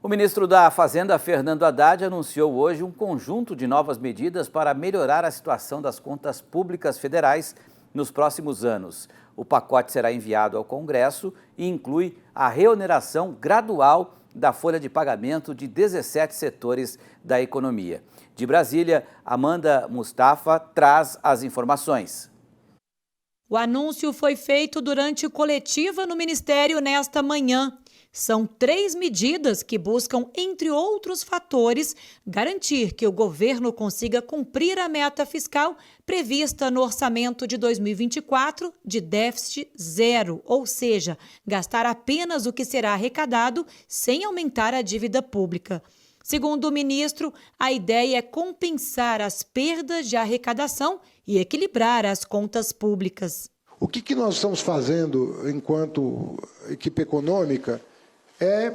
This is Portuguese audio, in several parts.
O ministro da Fazenda, Fernando Haddad, anunciou hoje um conjunto de novas medidas para melhorar a situação das contas públicas federais nos próximos anos. O pacote será enviado ao Congresso e inclui a reoneração gradual da folha de pagamento de 17 setores da economia. De Brasília, Amanda Mustafa traz as informações. O anúncio foi feito durante coletiva no Ministério nesta manhã. São 3 medidas que buscam, entre outros fatores, garantir que o governo consiga cumprir a meta fiscal prevista no orçamento de 2024 de déficit zero, ou seja, gastar apenas o que será arrecadado sem aumentar a dívida pública. Segundo o ministro, a ideia é compensar as perdas de arrecadação e equilibrar as contas públicas. O que nós estamos fazendo enquanto equipe econômica é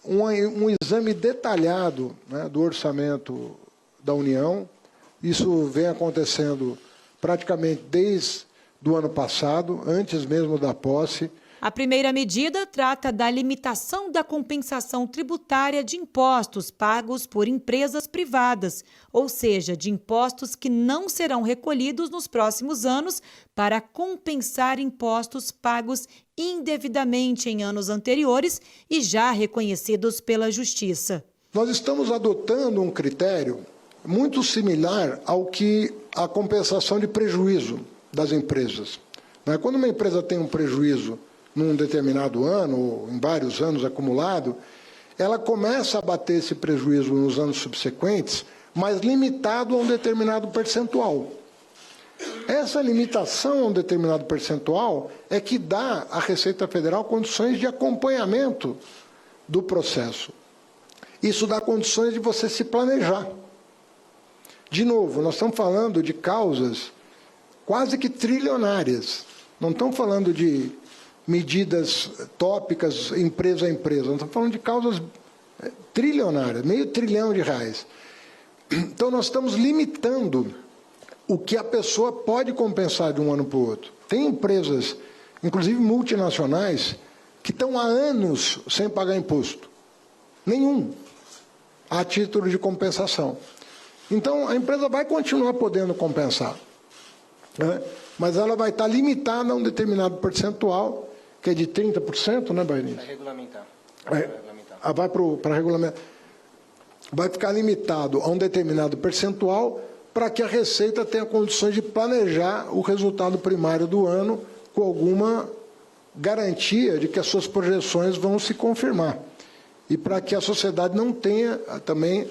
um exame detalhado, né, do orçamento da União. Isso vem acontecendo praticamente desde o ano passado, antes mesmo da posse. A primeira medida trata da limitação da compensação tributária de impostos pagos por empresas privadas, ou seja, de impostos que não serão recolhidos nos próximos anos para compensar impostos pagos indevidamente em anos anteriores e já reconhecidos pela Justiça. Nós estamos adotando um critério muito similar ao que a compensação de prejuízo das empresas. Quando uma empresa tem um prejuízo num determinado ano, ou em vários anos acumulado, ela começa a bater esse prejuízo nos anos subsequentes, mas limitado a um determinado percentual. Essa limitação a um determinado percentual é que dá à Receita Federal condições de acompanhamento do processo. Isso dá condições de você se planejar. De novo, nós estamos falando de causas quase que trilionárias. Não estamos falando de medidas tópicas, empresa a empresa. Nós estamos falando de causas trilionárias, R$500 bilhão. Então, nós estamos limitando o que a pessoa pode compensar de um ano para o outro. Tem empresas, inclusive multinacionais, que estão há anos sem pagar imposto. Nenhum, a título de compensação. Então, a empresa vai continuar podendo compensar, né? Mas ela vai estar limitada a um determinado percentual, que é de 30%, né, Bernice? Vai regulamentar. Vai para regulamentar. Vai ficar limitado a um determinado percentual para que a Receita tenha condições de planejar o resultado primário do ano com alguma garantia de que as suas projeções vão se confirmar. E para que a sociedade não tenha também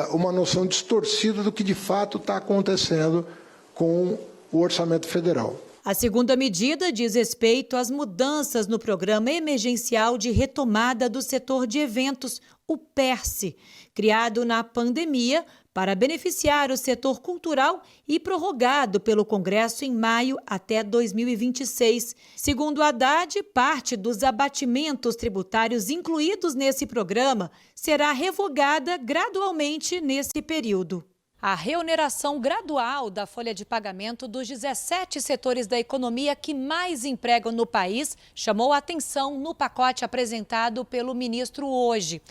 uma noção distorcida do que de fato está acontecendo com o orçamento federal. A segunda medida diz respeito às mudanças no Programa Emergencial de Retomada do Setor de Eventos, o PERSE, criado na pandemia para beneficiar o setor cultural e prorrogado pelo Congresso em maio até 2026. Segundo Haddad, parte dos abatimentos tributários incluídos nesse programa será revogada gradualmente nesse período. A reoneração gradual da folha de pagamento dos 17 setores da economia que mais empregam no país chamou a atenção no pacote apresentado pelo ministro hoje.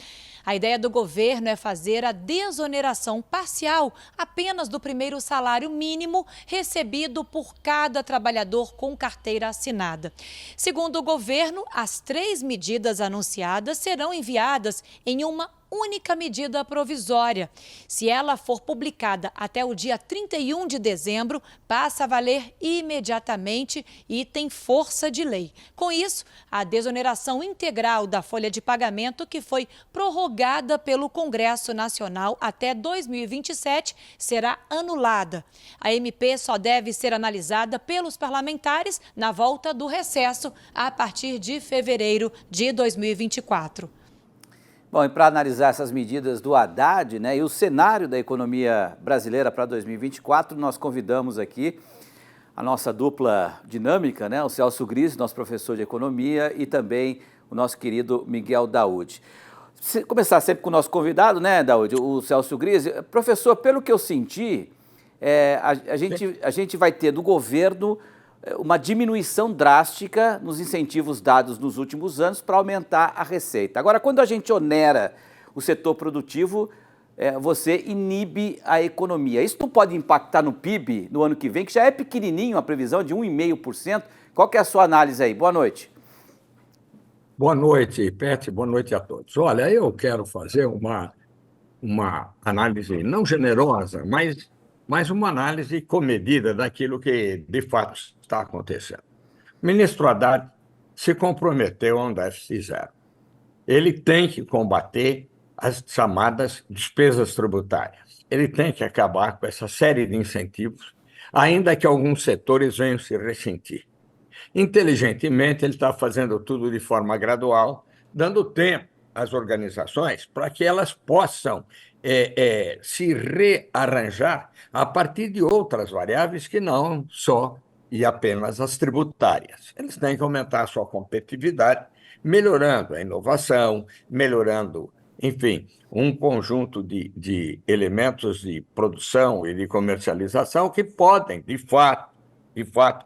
A ideia do governo é fazer a desoneração parcial apenas do primeiro salário mínimo recebido por cada trabalhador com carteira assinada. Segundo o governo, as 3 medidas anunciadas serão enviadas em uma única medida provisória. Se ela for publicada até o dia 31 de dezembro, passa a valer imediatamente e tem força de lei. Com isso, a desoneração integral da folha de pagamento, que foi prorrogada pelo Congresso Nacional até 2027, será anulada. A MP só deve ser analisada pelos parlamentares na volta do recesso a partir de fevereiro de 2024. Bom, e para analisar essas medidas do Haddad, né, e o cenário da economia brasileira para 2024, nós convidamos aqui a nossa dupla dinâmica, né, o Celso Grise, nosso professor de economia, e também o nosso querido Miguel Daoud. Começar sempre com o nosso convidado, né, Daoud, o Celso Grise. Professor, pelo que eu senti, a gente vai ter do governo uma diminuição drástica nos incentivos dados nos últimos anos para aumentar a receita. Agora, quando a gente onera o setor produtivo, você inibe a economia. Isso não pode impactar no PIB no ano que vem, que já é pequenininho, a previsão de 1,5%. Qual que é a sua análise aí? Boa noite. Boa noite, Pet, boa noite a todos. Olha, eu quero fazer uma análise não generosa, mas uma análise comedida daquilo que de fato está acontecendo. O ministro Haddad se comprometeu a um déficit zero. Ele tem que combater as chamadas despesas tributárias. Ele tem que acabar com essa série de incentivos, ainda que alguns setores venham se ressentir. Inteligentemente, ele está fazendo tudo de forma gradual, dando tempo às organizações para que elas possam se rearranjar a partir de outras variáveis que não só e apenas as tributárias. Eles têm que aumentar a sua competitividade, melhorando a inovação, melhorando, enfim, um conjunto de elementos de produção e de comercialização que podem, de fato,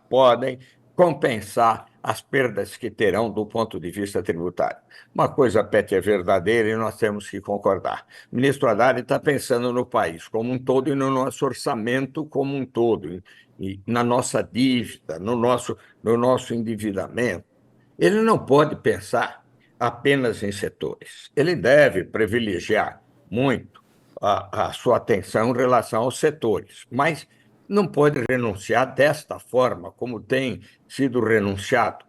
podem compensar as perdas que terão do ponto de vista tributário. Uma coisa, Pet, é verdadeira e nós temos que concordar. O ministro Haddad está pensando no país como um todo e no nosso orçamento como um todo, e na nossa dívida, no nosso endividamento. Ele não pode pensar apenas em setores. Ele deve privilegiar muito a sua atenção em relação aos setores, mas não pode renunciar desta forma, como tem sido renunciado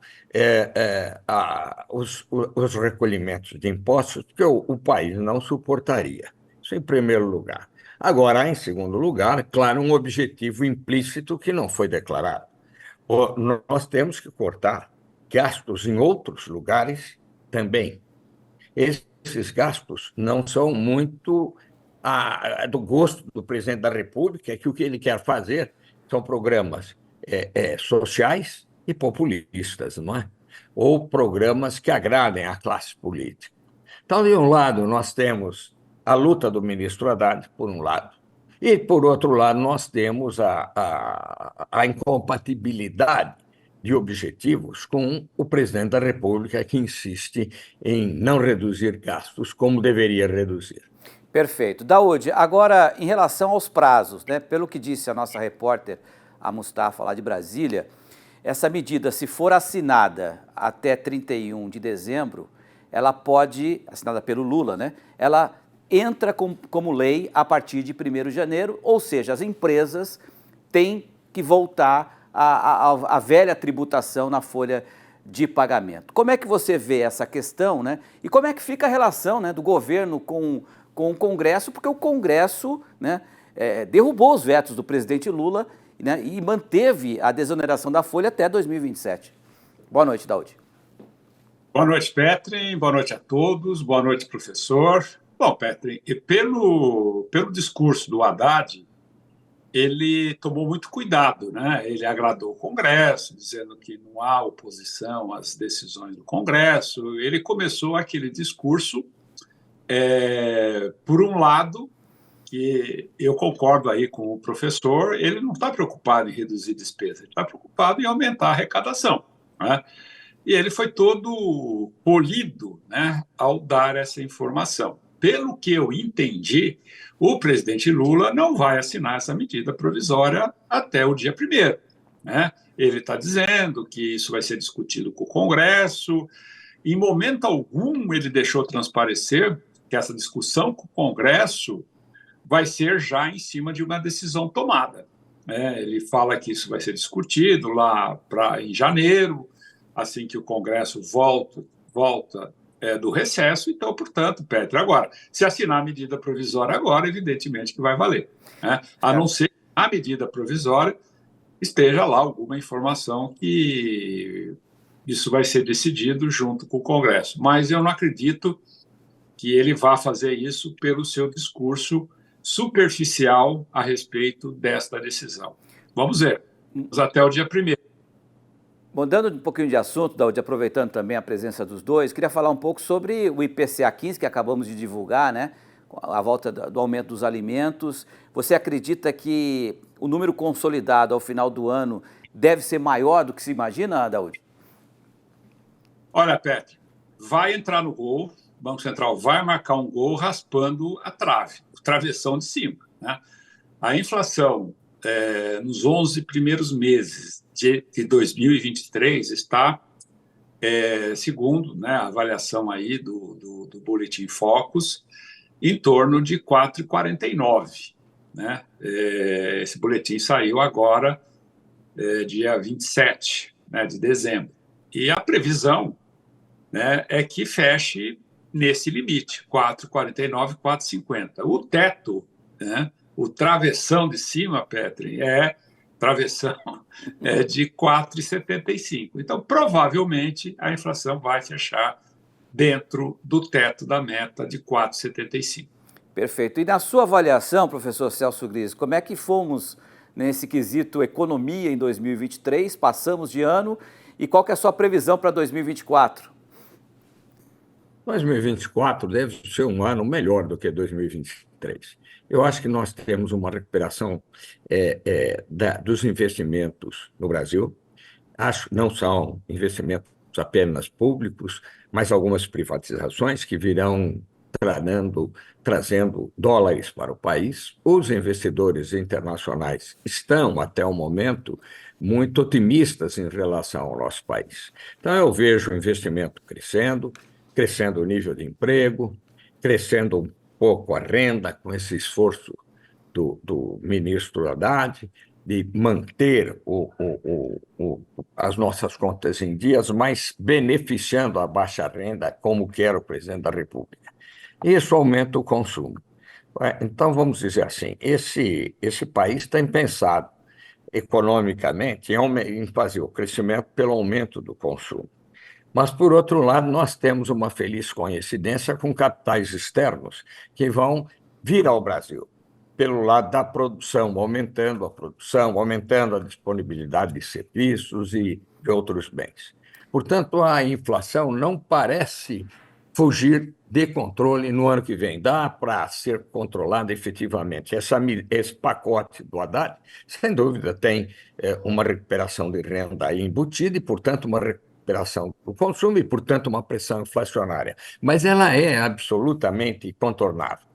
os recolhimentos de impostos, que o país não suportaria. Isso em primeiro lugar. Agora, em segundo lugar, claro, um objetivo implícito que não foi declarado. Nós temos que cortar gastos em outros lugares também. Esses gastos não são muito do gosto do presidente da República, que o que ele quer fazer são programas sociais e populistas, não é? Ou programas que agradem à classe política. Então, de um lado, nós temos a luta do ministro Haddad, por um lado, e, por outro lado, nós temos a incompatibilidade de objetivos com o presidente da República, que insiste em não reduzir gastos como deveria reduzir. Perfeito. Daoud, agora, em relação aos prazos, né, pelo que disse a nossa repórter, a Mustafa, lá de Brasília, essa medida, se for assinada até 31 de dezembro, ela pode, assinada pelo Lula, né, ela entra como lei a partir de 1º de janeiro, ou seja, as empresas têm que voltar à velha tributação na folha de pagamento. Como é que você vê essa questão, né? E como é que fica a relação, né, do governo com o Congresso, porque o Congresso, né, derrubou os vetos do presidente Lula, né, e manteve a desoneração da folha até 2027. Boa noite, Daoud. Boa noite, Petri. Boa noite a todos. Boa noite, professor. Bom, Petri, pelo discurso do Haddad, ele tomou muito cuidado, né? Ele agradou o Congresso, dizendo que não há oposição às decisões do Congresso. Ele começou aquele discurso, por um lado, que eu concordo aí com o professor, ele não está preocupado em reduzir despesa, ele está preocupado em aumentar a arrecadação, né? E ele foi todo polido, né, ao dar essa informação. Pelo que eu entendi, o presidente Lula não vai assinar essa medida provisória até o dia 1º, né? Ele está dizendo que isso vai ser discutido com o Congresso. Em momento algum, ele deixou transparecer que essa discussão com o Congresso vai ser já em cima de uma decisão tomada, né? Ele fala que isso vai ser discutido lá em janeiro, assim que o Congresso volta do recesso. Então, portanto, Petri, agora, se assinar a medida provisória agora, evidentemente que vai valer, né? A não ser que a medida provisória esteja lá alguma informação que isso vai ser decidido junto com o Congresso. Mas eu não acredito que ele vá fazer isso pelo seu discurso superficial a respeito desta decisão. Vamos ver. Vamos até o dia 1º. Mudando um pouquinho de assunto, Daoud, aproveitando também a presença dos dois, queria falar um pouco sobre o IPCA 15, que acabamos de divulgar, né? A volta do aumento dos alimentos. Você acredita que o número consolidado ao final do ano deve ser maior do que se imagina, Daoud? Olha, Petri, vai entrar no gol, Banco Central vai marcar um gol raspando a trave, o travessão de cima, né? A inflação nos 11 primeiros meses de 2023 está, segundo, né, a avaliação aí do Boletim Focus, em torno de 4,49, né? Esse boletim saiu agora, dia 27, né, de dezembro. E a previsão, né, é que feche nesse limite, 4,49, 4,50. O teto, né, o travessão de cima, Petri, travessão de 4,75. Então, provavelmente, a inflação vai fechar dentro do teto da meta de 4,75. Perfeito. E na sua avaliação, professor Celso Grise, como é que fomos nesse quesito economia em 2023? Passamos de ano e qual que é a sua previsão para 2024? 2024 deve ser um ano melhor do que 2023. Eu acho que nós temos uma recuperação dos investimentos no Brasil. Acho que não são investimentos apenas públicos, mas algumas privatizações que virão trazendo dólares para o país. Os investidores internacionais estão, até o momento, muito otimistas em relação ao nosso país. Então, eu vejo o investimento crescendo o nível de emprego, crescendo um pouco a renda com esse esforço do ministro Haddad de manter as nossas contas em dias, mas beneficiando a baixa renda, como quer o presidente da República. Isso aumenta o consumo. Então, vamos dizer assim, esse país tem pensado economicamente em fazer o crescimento pelo aumento do consumo. Mas, por outro lado, nós temos uma feliz coincidência com capitais externos que vão vir ao Brasil, pelo lado da produção, aumentando a disponibilidade de serviços e de outros bens. Portanto, a inflação não parece fugir de controle no ano que vem. Dá para ser controlada efetivamente. Esse pacote do Haddad, sem dúvida, tem uma recuperação de renda aí embutida e, portanto, uma recuperação do consumo e, portanto, uma pressão inflacionária. Mas ela é absolutamente contornável.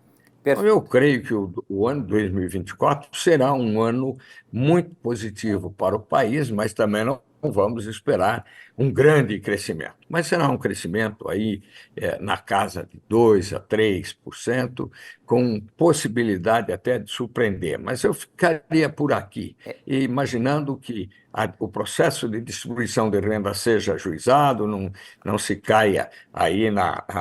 Então, eu creio que o ano 2024 será um ano muito positivo para o país, mas também não vamos esperar um grande crescimento. Mas será um crescimento aí na casa de 2% a 3%, com possibilidade até de surpreender. Mas eu ficaria por aqui, imaginando que o processo de distribuição de renda seja ajuizado, não se caia aí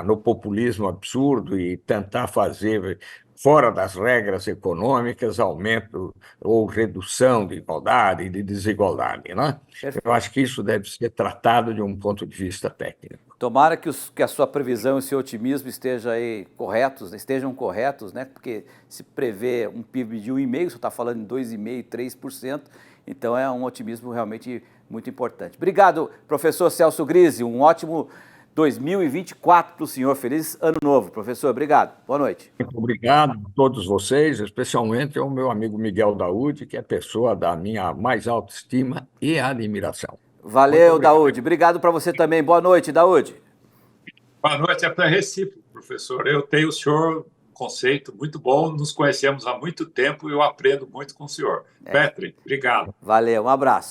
no populismo absurdo e tentar fazer, fora das regras econômicas, aumento ou redução de igualdade e de desigualdade, né? Eu acho que isso deve ser tratado de um ponto de vista técnico. Tomara que a sua previsão e o seu otimismo estejam corretos, né? Porque se prevê um PIB de 1,5%, você está falando em 2,5%, 3%, então é um otimismo realmente muito importante. Obrigado, professor Celso Grise, um ótimo 2024 para o senhor. Feliz ano novo, professor. Obrigado. Boa noite. Muito obrigado a todos vocês, especialmente ao meu amigo Miguel Daúde, que é pessoa da minha mais alta estima e admiração. Valeu, Daúde. Obrigado para você também. Boa noite, Daúde. Boa noite, é para recíproco, professor. Eu tenho o senhor conceito muito bom, nos conhecemos há muito tempo e eu aprendo muito com o senhor. Petri, obrigado. Valeu, um abraço.